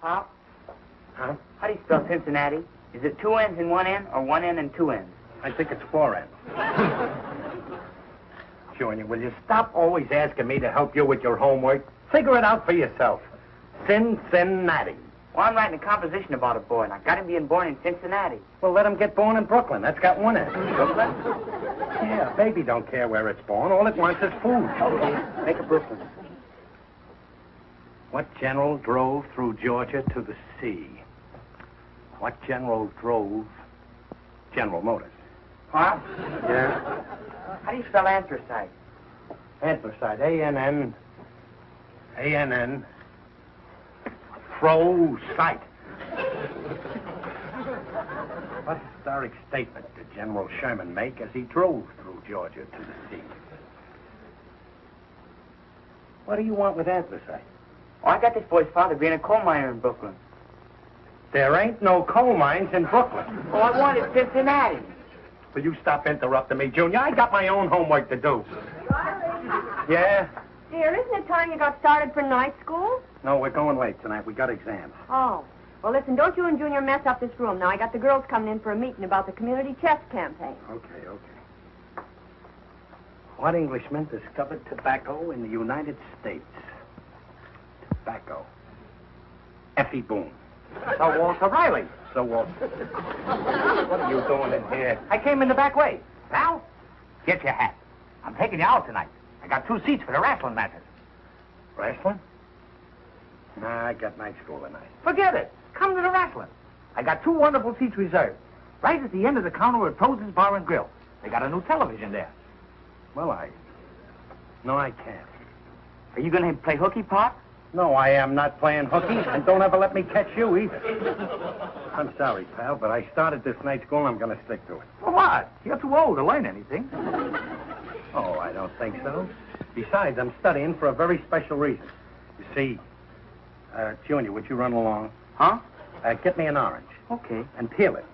Pop? Huh? How do you spell Cincinnati? Is it 2 N's and 1 N, or 1 N and 2 N's? I think it's 4 N's. Junior, will you stop always asking me to help you with your homework? Figure it out for yourself. Cincinnati. Well, I'm writing a composition about a boy, and I got him being born in Cincinnati. Well, let him get born in Brooklyn. That's got 1 N. Brooklyn? Yeah, baby don't care where it's born. All it wants is food. Okay, make a Brooklyn. What general drove through Georgia to the sea? What general drove General Motors? Pop? Yeah? How do you spell anthracite? Anthracite. A-N-N. A-N-N. Fro-site. What historic statement did General Sherman make as he drove through Georgia to the sea? What do you want with anthracite? Oh, I got this boy's father being a coal miner in Brooklyn. There ain't no coal mines in Brooklyn. Oh, I wanted Cincinnati. Will you stop interrupting me, Junior? I got my own homework to do. Yeah? Dear, isn't it time you got started for night school? No, we're going late tonight. We got exams. Oh. Well, listen, don't you and Junior mess up this room. Now, I got the girls coming in for a meeting about the community chess campaign. Okay, okay. What Englishman discovered tobacco in the United States? Tobacco. Effie Boone. So Walter Riley. So, Walter. What are you doing in here? I came in the back way. Pal, get your hat. I'm taking you out tonight. I got 2 seats for the wrestling matches. Wrestling? Nah, I got night school tonight. Forget it. Come to the wrestling. I got 2 wonderful seats reserved. Right at the end of the counter at Toad's Bar and Grill. They got a new television there. Well, No, I can't. Are you going to play hooky, Pop? No, I am not playing hooky, and don't ever let me catch you either. I'm sorry, pal, but I started this night school and I'm going to stick to it. For what? You're too old to learn anything. Oh, I don't think so. Besides, I'm studying for a very special reason. You see, Junior, would you run along? Huh? Get me an orange. Okay. And peel it.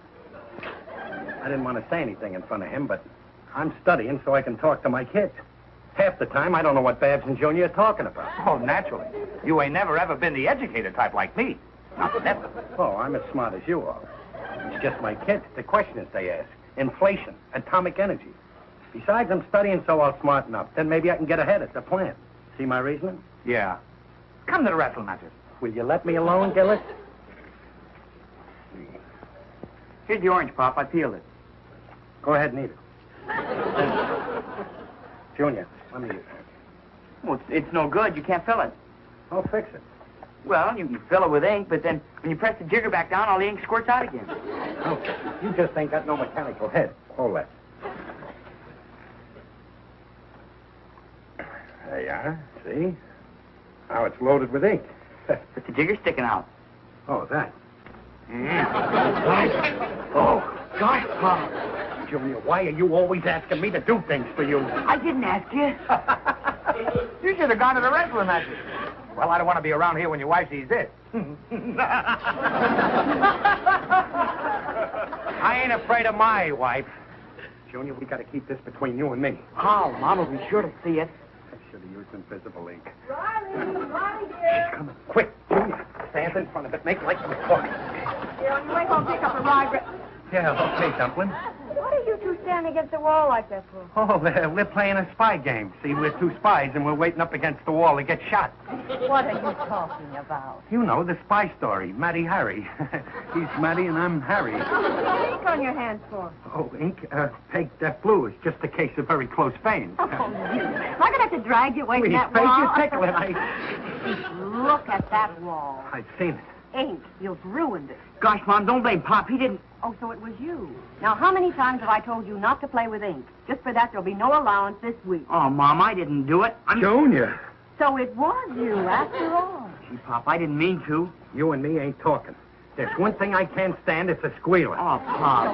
I didn't want to say anything in front of him, but I'm studying so I can talk to my kids. Half the time, I don't know what Babs and Junior are talking about. Oh, naturally. You ain't never ever been the educated type like me. Not never. Oh, I'm as smart as you are. It's just my kids, the questions they ask. Inflation, atomic energy. Besides, I'm studying so I'll smarten up. Then maybe I can get ahead at the plant. See my reasoning? Yeah. Come to the wrestling matches. Will you let me alone, Gillis? Here's the orange, Pop. I peeled it. Go ahead and eat it. Junior, let me use it. Well, it's no good. You can't fill it. I'll fix it. Well, you can fill it with ink, but then when you press the jigger back down, all the ink squirts out again. Okay. You just ain't got no mechanical head. Hold that. There you are. See? Now it's loaded with ink. But the jigger's sticking out. Oh, that. What? Oh, gosh, Pop. Junior, why are you always asking me to do things for you? I didn't ask you. You should have gone to the wrestling matches. Well, I don't want to be around here when your wife sees this. I ain't afraid of my wife. Junior, we got to keep this between you and me. Oh, Mom will be sure to see it. I should have used invisible ink. Riley, She's dear. coming. Quick, Junior. Stand in front of it. Make like you're talking. Dear, on your way home, pick up a rye. Yeah, okay, Dumpling. What are you two standing against the wall like that for? Oh, we're playing a spy game. See, we're 2 spies, and we're waiting up against the wall to get shot. What are you talking about? You know, the spy story, Matty Harry. He's Matty, and I'm Harry. What are ink on your hands for? Oh, ink? Peg, that blue is just a case of very close veins. Oh, you. Am I going to have to drag you away from Please, that Peg, wall? you're tickling. Look at that wall. I've seen it. Ink. You've ruined it. Gosh, Mom, don't blame Pop. He didn't. Oh, so it was you. Now, how many times have I told you not to play with ink? Just for that, there'll be no allowance this week. Oh, Mom, I didn't do it. Junior. So it was you, after all. Gee, Pop, I didn't mean to. You and me ain't talking. There's one thing I can't stand, it's a squealer. Oh, Pop.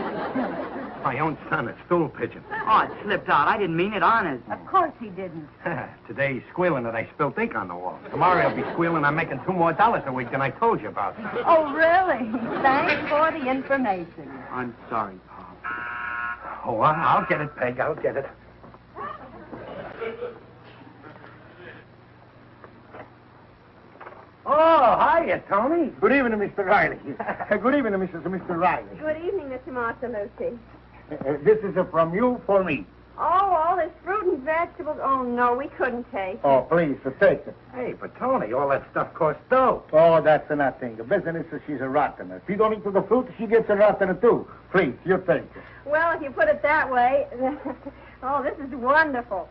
My own son, a stool pigeon. Oh, it slipped out. I didn't mean it, honest. Of course he didn't. Today he's squealing that I spilled ink on the wall. Tomorrow he'll be squealing I'm making $2 more a week than I told you about. Oh, really? Thanks for the information. I'm sorry, Pop. Oh, I'll get it, Peg. I'll get it. Oh, hiya, Tony. Good evening, Mr. Riley. Good evening, Mr. Riley. Good evening, Mr. Marcelucci. This is from you for me. Oh, all this fruit and vegetables. Oh, no, we couldn't take it. Oh, please, take it. Hey, but Tony, all that stuff costs dough. Oh, that's nothing. The business is she's a rotten. If you don't eat the fruit, she gets a rotten too. Please, you take it. Well, if you put it that way. Oh, this is wonderful.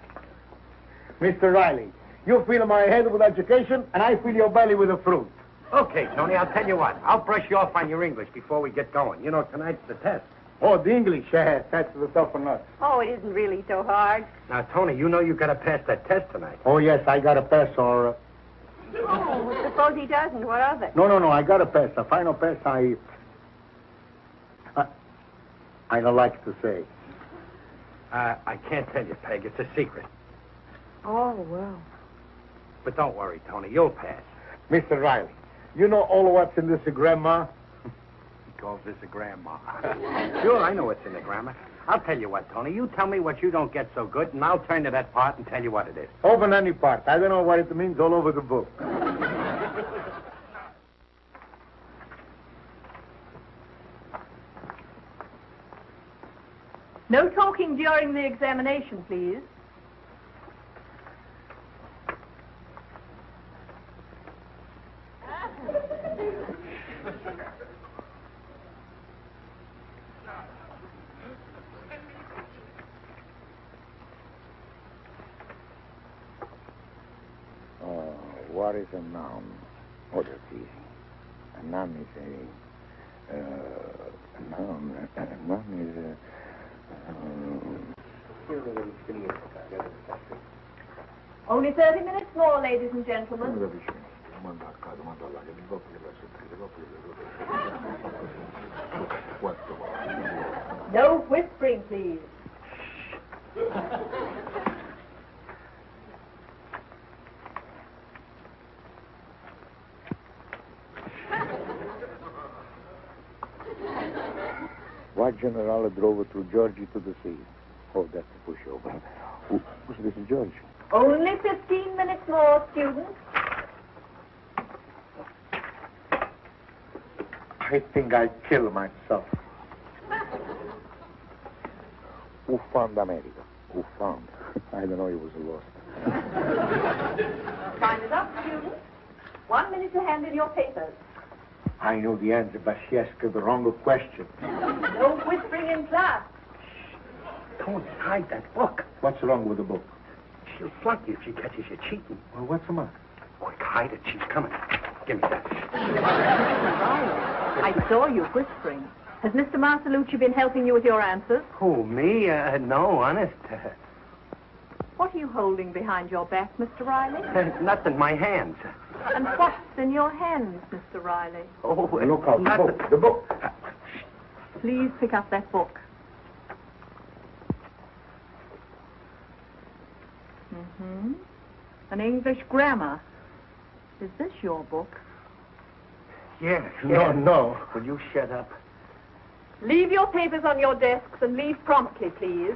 Mr. Riley, you fill my head with education, and I fill your belly with the fruit. Okay, Tony, I'll tell you what. I'll brush you off on your English before we get going. You know, tonight's the test. Oh, the English, that's the tough one. Oh, it isn't really so hard. Now, Tony, you know you got to pass that test tonight. Oh, yes, I got a pass, or... Oh, well, suppose he doesn't. What of it? No, I got a pass. A final pass, I don't like to say. I can't tell you, Peg. It's a secret. Oh, well. But don't worry, Tony. You'll pass. Mr. Riley, you know all what's in this grandma? He calls this a grandma. Sure, I know what's in the grammar. I'll tell you what, Tony. You tell me what you don't get so good, and I'll turn to that part and tell you what it is. Open any part. I don't know what it means all over the book. No talking during the examination, please. What is a noun? Oh, that's easy. A noun is a noun. A noun is a... Only 30 minutes more, ladies and gentlemen. No whispering, please. What general drove through Georgia to the sea? Oh, that's a pushover. Who's this George? Only 15 minutes more, students. I think I'd kill myself. Who found America? Who found? I don't know, he was lost. Time is up, students. 1 minute to hand in your papers. I know the answer, but she asked the wrong question. No whispering in class. Tony, hide that book. What's wrong with the book? She'll flunk you if she catches you cheating. Well, what's the matter? Quick, hide it. She's coming. Give me that. I saw you whispering. Has Mr. Marcelucci been helping you with your answers? Who, me? No, honest. What are you holding behind your back, Mr. Riley? Nothing, my hands. And what's in your hands, Mr. Riley? Oh, Look out, the book, the book. Please pick up that book. Mm-hmm. An English grammar. Is this your book? Yes. No. Will you shut up? Leave your papers on your desks and leave promptly, please.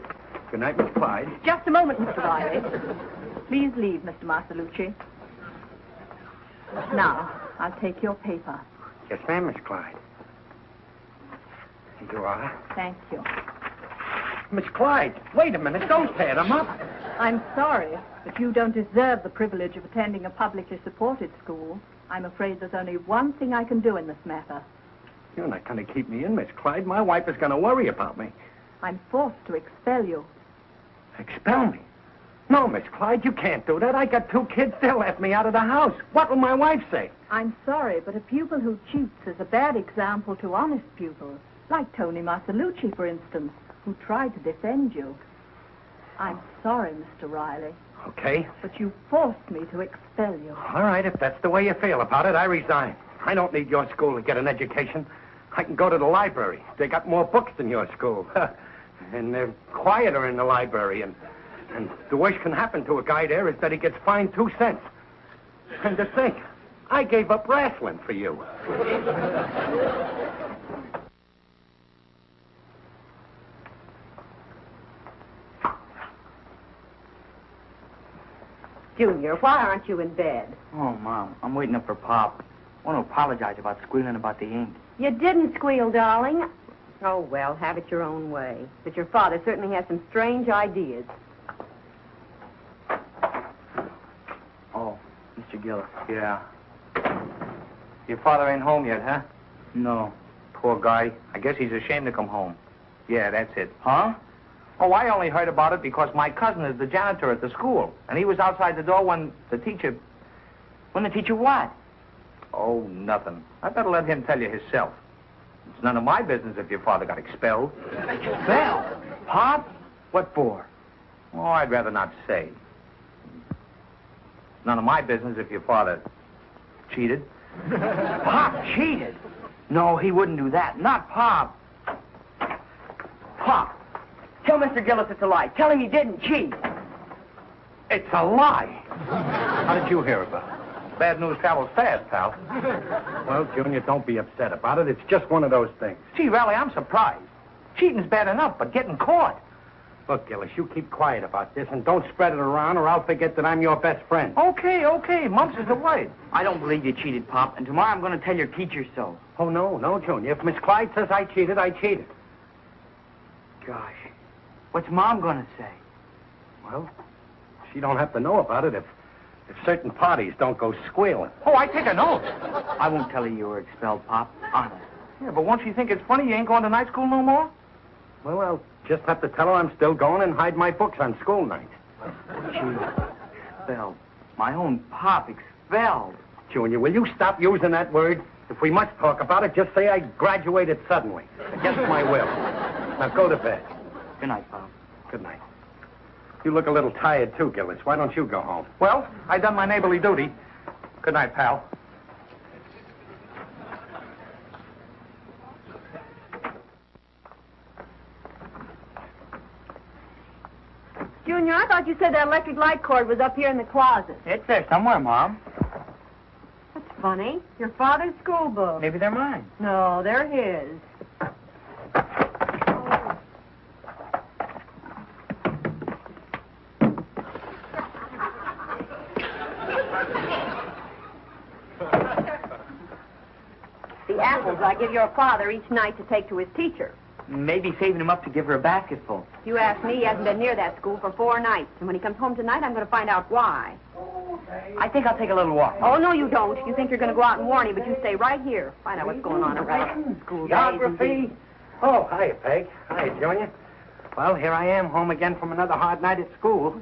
Good night, Miss Clyde. Just a moment, Mr. Riley. Please leave, Mr. Marcelucci. Now, I'll take your paper. Yes, ma'am, Miss Clyde. Here you are. Thank you. Miss Clyde, wait a minute. Don't tear them up. I'm sorry, but you don't deserve the privilege of attending a publicly supported school. I'm afraid there's only one thing I can do in this matter. You're not going to keep me in, Miss Clyde. My wife is going to worry about me. I'm forced to expel you. Expel me? No, Miss Clyde, you can't do that. I got 2 kids. They'll let me out of the house. What will my wife say? I'm sorry, but a pupil who cheats is a bad example to honest pupils, like Tony Marcelucci, for instance, who tried to defend you. I'm sorry, Mr. Riley. Okay. But you forced me to expel you. All right, if that's the way you feel about it, I resign. I don't need your school to get an education. I can go to the library. They got more books than your school. And they're quieter in the library. And the worst can happen to a guy there is that he gets fined 2 cents. And to think, I gave up wrestling for you. Junior, why aren't you in bed? Oh, Mom, I'm waiting up for Pop. I want to apologize about squealing about the ink. You didn't squeal, darling. Oh, well, have it your own way. But your father certainly has some strange ideas. Oh, Mr. Gillis. Yeah. Your father ain't home yet, huh? No. Poor guy. I guess he's ashamed to come home. Yeah, that's it. Huh? Oh, I only heard about it because my cousin is the janitor at the school. And he was outside the door when the teacher... When the teacher what? Oh, nothing. I better let him tell you himself. It's none of my business if your father got expelled. Expelled? Pop? What for? Oh, I'd rather not say. It's none of my business if your father cheated. Pop cheated? No, he wouldn't do that. Not Pop. Pop, tell Mr. Gillis it's a lie. Tell him he didn't cheat. It's a lie. How did you hear about it? Bad news travels fast, pal. Well, Junior, don't be upset about it. It's just one of those things. Gee, Riley, I'm surprised. Cheating's bad enough, but getting caught. Look, Gillis, you keep quiet about this and don't spread it around or I'll forget that I'm your best friend. Okay. Mumps is the word. I don't believe you cheated, Pop, and tomorrow I'm going to tell your teacher so. Oh, no, Junior. If Miss Clyde says I cheated, I cheated. Gosh, what's Mom going to say? Well, she don't have to know about it if certain parties don't go squealing. Oh, I take a note. I won't tell her you were expelled, Pop. Honest. Yeah, but won't she think it's funny you ain't going to night school no more? Well, I'll just have to tell her I'm still going and hide my books on school nights. Gee, expelled. My own Pop expelled. Junior, will you stop using that word? If we must talk about it, just say I graduated suddenly, against my will. Now go to bed. Good night, Pop. Good night. You look a little tired, too, Gillis. Why don't you go home? Well, I done my neighborly duty. Good night, pal. Junior, I thought you said that electric light cord was up here in the closet. It's there somewhere, Mom. That's funny. Your father's school book. Maybe they're mine. No, they're his. The apples I give your father each night to take to his teacher. Maybe saving him up to give her a basketful. If you ask me, he hasn't been near that school for 4 nights. And when he comes home tonight, I'm going to find out why. I think I'll take a little walk. Oh, no, you don't. You think you're going to go out and warn him, but you stay right here. Find out what's going on around school Geography. Oh, hiya, Peg. Hiya, Junior. Well, here I am, home again from another hard night at school.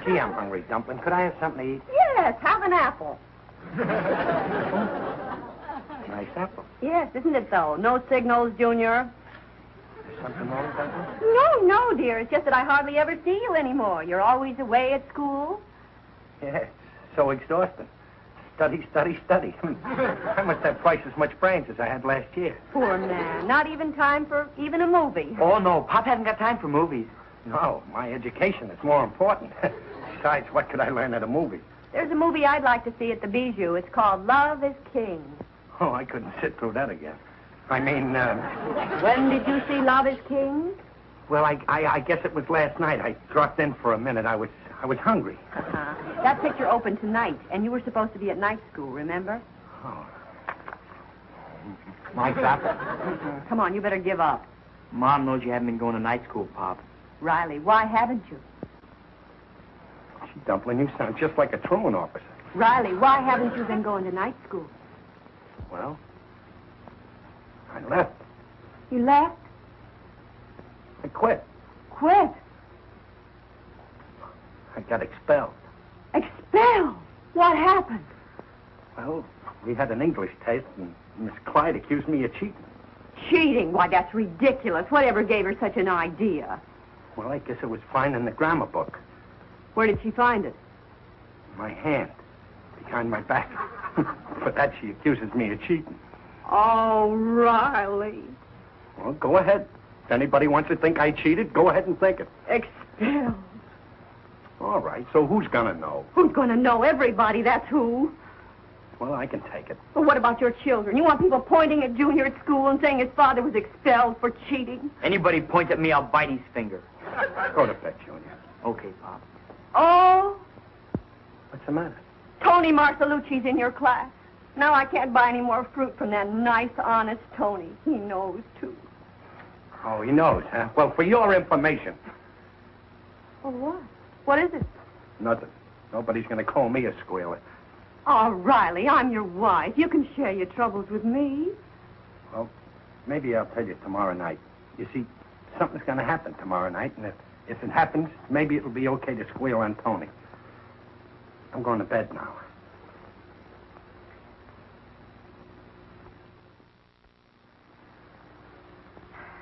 Gee, I'm hungry, Dumpling. Could I have something to eat? Yes, have an apple. Nice apple. Yes, isn't it, though? No signals, Junior. There's something wrong with that? No, dear. It's just that I hardly ever see you anymore. You're always away at school. Yeah, it's so exhausting. Study. I must have twice as much brains as I had last year. Poor man. Not even time for even a movie. Oh, no. Pop hasn't got time for movies. No, my education is more important. Besides, what could I learn at a movie? There's a movie I'd like to see at the Bijou. It's called Love is King. Oh, I couldn't sit through that again. I mean, When did you see Love is King? well, I guess it was last night. I dropped in for a minute. I was hungry. Uh-huh. That picture opened tonight, and you were supposed to be at night school, remember? Oh. Nice apple. Come on, you better give up. Mom knows you haven't been going to night school, Pop. Riley, why haven't you? Gee, Dumpling, you sound just like a truant officer. Riley, why haven't you been going to night school? Well, I left. You left? I quit. Quit? I got expelled. Expelled? What happened? Well, we had an English test, and Miss Clyde accused me of cheating. Cheating? Why, that's ridiculous. Whatever gave her such an idea? Well, I guess it was fine in the grammar book. Where did she find it? My hand, behind my back. For that, she accuses me of cheating. Oh, Riley. Well, go ahead. If anybody wants to think I cheated, go ahead and think it. Expelled. All right, so who's gonna know? Who's going to know? Everybody, that's who. Well, I can take it. But what about your children? You want people pointing at Junior at school and saying his father was expelled for cheating? Anybody point at me, I'll bite his finger. Go to bed, Junior. Okay, Pop. Oh, What's the matter? Tony Marcelucci's in your class. Now I can't buy any more fruit from that nice, honest Tony. He knows, too. Oh, he knows, huh? Well, for your information. Oh, what? What is it? Nothing. Nobody's going to call me a squealer. Oh, Riley, I'm your wife. You can share your troubles with me. Well, maybe I'll tell you tomorrow night. You see, something's going to happen tomorrow night, and if it happens, maybe it'll be okay to squeal on Tony. I'm going to bed now.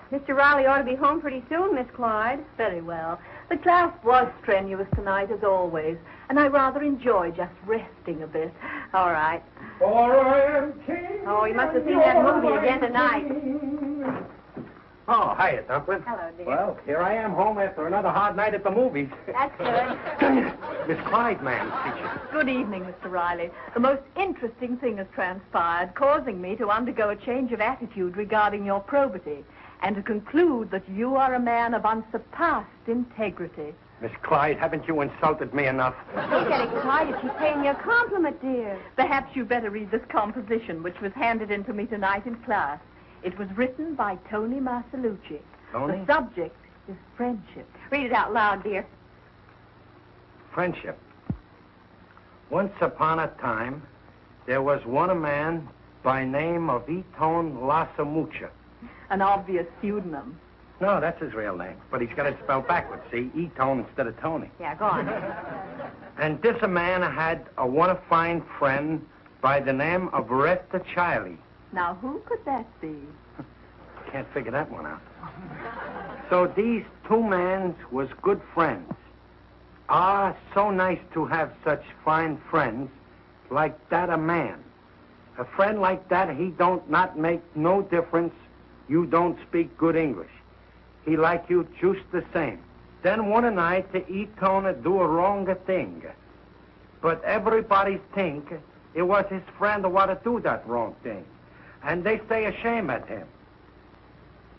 Mr. Riley ought to be home pretty soon, Miss Clyde. Very well. The class was strenuous tonight, as always, and I rather enjoy just resting a bit. All right. For I am king. Oh, you must have seen that movie again tonight. Oh, hiya, Dumplin. Hello, dear. Well, here I am home after another hard night at the movies. That's good. Miss Clyde, ma'am, teacher. Good evening, Mr. Riley. The most interesting thing has transpired, causing me to undergo a change of attitude regarding your probity, and to conclude that you are a man of unsurpassed integrity. Miss Clyde, haven't you insulted me enough? Don't get excited. She's paying you a compliment, dear. Perhaps you'd better read this composition, which was handed in to me tonight in class. It was written by Tony Marcelucci. Tony? The subject is friendship. Read it out loud, dear. Friendship. Once upon a time, there was one man by name of Eton Lasamucha. An obvious pseudonym. No, that's his real name, but he's got it spelled backwards, see? Eton instead of Tony. Yeah, go on. And this man had a one fine friend by the name of Retta Chiley. Now, who could that be? Can't figure that one out. So these two men was good friends. Ah, so nice to have such fine friends like that a man. A friend like that, he don't not make no difference. You don't speak good English. He like you just the same. Then one night, Eton do a wrong thing. But everybody think it was his friend who want to do that wrong thing. And they say ashamed at him.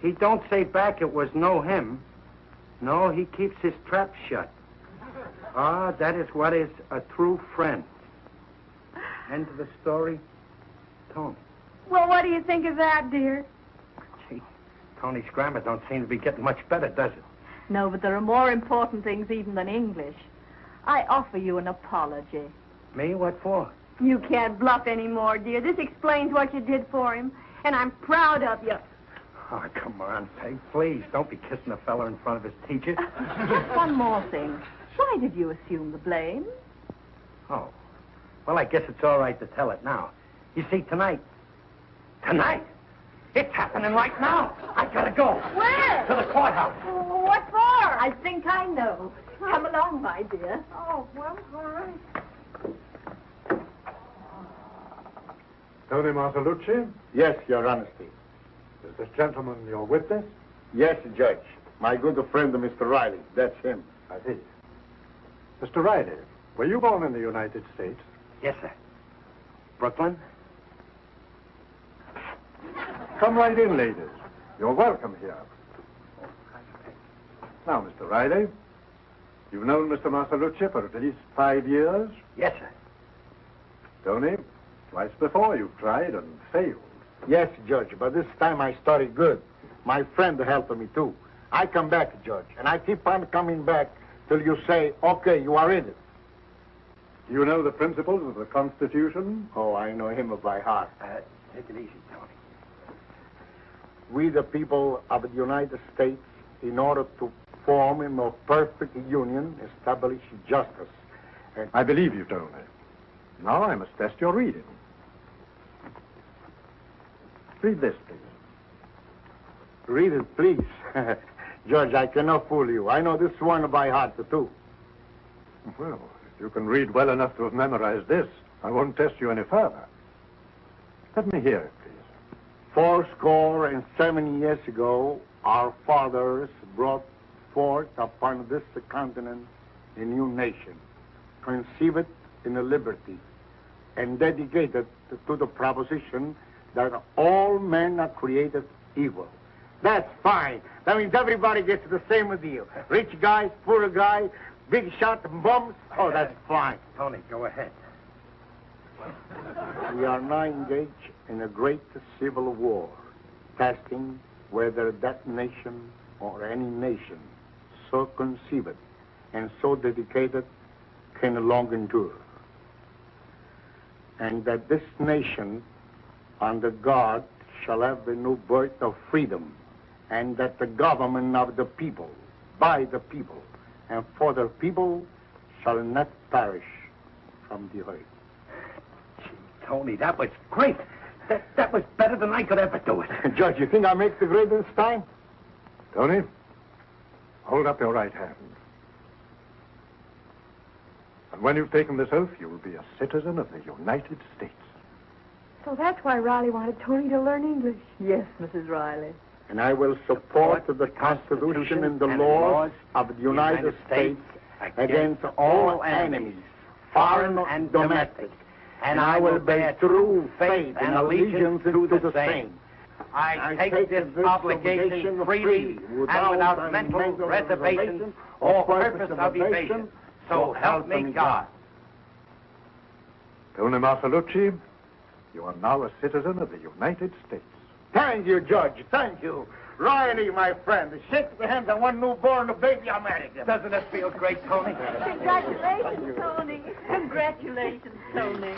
He don't say back it was no him. No, he keeps his trap shut. Ah, that is what is a true friend. End of the story, Tony. Well, what do you think of that, dear? Gee, Tony's grammar don't seem to be getting much better, does it? No, but there are more important things even than English. I offer you an apology. Me? What for? You can't bluff anymore, dear. This explains what you did for him, and I'm proud of you. Oh, come on, Peg, please. Don't be kissing a fella in front of his teacher. Just one more thing. Why did you assume the blame? Oh. Well, I guess it's all right to tell it now. You see, tonight... Tonight? It's happening right now. I gotta go. Where? To the courthouse. What for? I think I know. Come along, my dear. Oh, well, all right. Tony Marcelucci, Yes, Your Honesty. is this gentleman your witness? Yes, Judge. My good friend, Mr. Riley. That's him. I see. Mr. Riley, were you born in the United States? Yes, sir. Brooklyn? Come right in, ladies. You're welcome here. Now, Mr. Riley, you've known Mr. Marcelucci for at least 5 years. Yes, sir. Tony, twice before you've tried and failed. Yes, Judge, but this time I started good. My friend helped me, too. I come back, Judge, and I keep on coming back till you say, okay, you are in it. Do you know the principles of the Constitution? Oh, I know him by heart. Take it easy, Tony. We, the people of the United States, in order to form a more perfect union, establish justice. And I believe you, Tony. Now I must test your reading. Read this, please. read it, please. Judge, I cannot fool you. I know this one by heart, too. Well, if you can read well enough to have memorized this, I won't test you any further. Let me hear it, please. 70 years ago, our fathers brought forth upon this continent a new nation, conceived in a liberty, and dedicated to the proposition that all men are created equal. That's fine. That means everybody gets the same deal. Rich guys, poor guy, big shot and bombs? Oh, that's fine. Tony, go ahead. We are now engaged in a great civil war, testing whether that nation or any nation so conceived and so dedicated can long endure. And that this nation under God shall have a new birth of freedom, and that the government of the people, by the people, and for the people shall not perish from the earth. Gee, Tony, that was great. That was better than I could ever do it. Judge, you think I make the grade this time? Tony, hold up your right hand. And when you've taken this oath, you will be a citizen of the United States. So that's why Riley wanted Tony to learn English. Yes, Mrs. Riley. And I will support the Constitution and the laws of the United States against all enemies, foreign and domestic. And I will bear true faith and allegiance to the same. I take this obligation freely and without mental reservation or purpose of evasion. So help me God. Tony Marcellucci, you are now a citizen of the United States. Thank you, Judge. Thank you. Riley, my friend, shake the hands of one newborn baby American. Doesn't it feel great, Tony? Congratulations, Tony. Congratulations, Tony.